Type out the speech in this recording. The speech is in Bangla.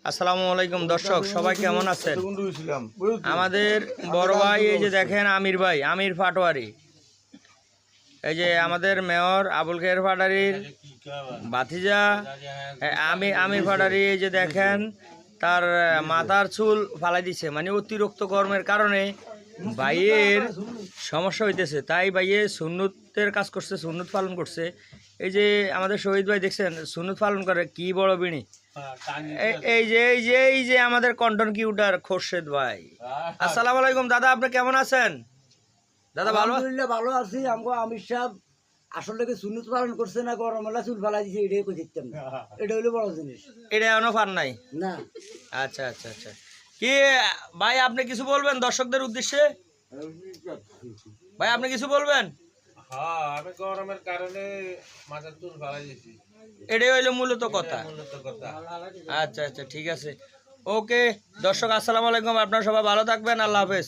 আসসালামু আলাইকুম দর্শক, সবাই কেমন আছেন? আমাদের বড় ভাই এই যে দেখেন আমির ভাই, আমির পাটোয়ারি, এই যে আমাদের মেয়র আবুল খায়ের পাটোয়ারির ভাতিজা আমির পাটোয়ারি, এই যে দেখেন তার মাথার চুল ফালাই দিছে, মানে অতিরিক্ত গরমের কারণে ভাইয়ের সমস্যা হইতেছে, তাই ভাইয়ে সুন্নতের কাজ করছে, সুন্নত পালন করছে। এই যে আমাদের শহীদ ভাই দেখছেন সুন্নত পালন করে, কি বড় বিনি। এই যে আমাদের কন্টন কিউটার খোরশেদ ভাই। আসসালামু আলাইকুম দাদা, আপনি কেমন আছেন? দাদা আলহামদুলিল্লাহ ভালো আছি। আমগো আমির সাহেব আসলে কি সুন্নত পালন করছে না গরমেলা চুল ফালাই দিছে, এটাই কই দিতাম না। এটা হলো বড় জিনিস। এটা এখনো পার নাই না। আচ্ছা আচ্ছা আচ্ছা, কি ভাই আপনি কিছু বলবেন দর্শকদের উদ্দেশ্যে? ভাই আপনি কিছু বলবেন? হ্যাঁ, আমি গরমের কারণে মাথার চুল ফালাই দিয়েছি। এটাই হইলো মূলত কথা। মূলত কথা। আচ্ছা আচ্ছা, ঠিক আছে, ওকে দর্শক, আসসালামু আলাইকুম, আপনারা সবাই ভালো থাকবেন, আল্লাহ হাফেজ।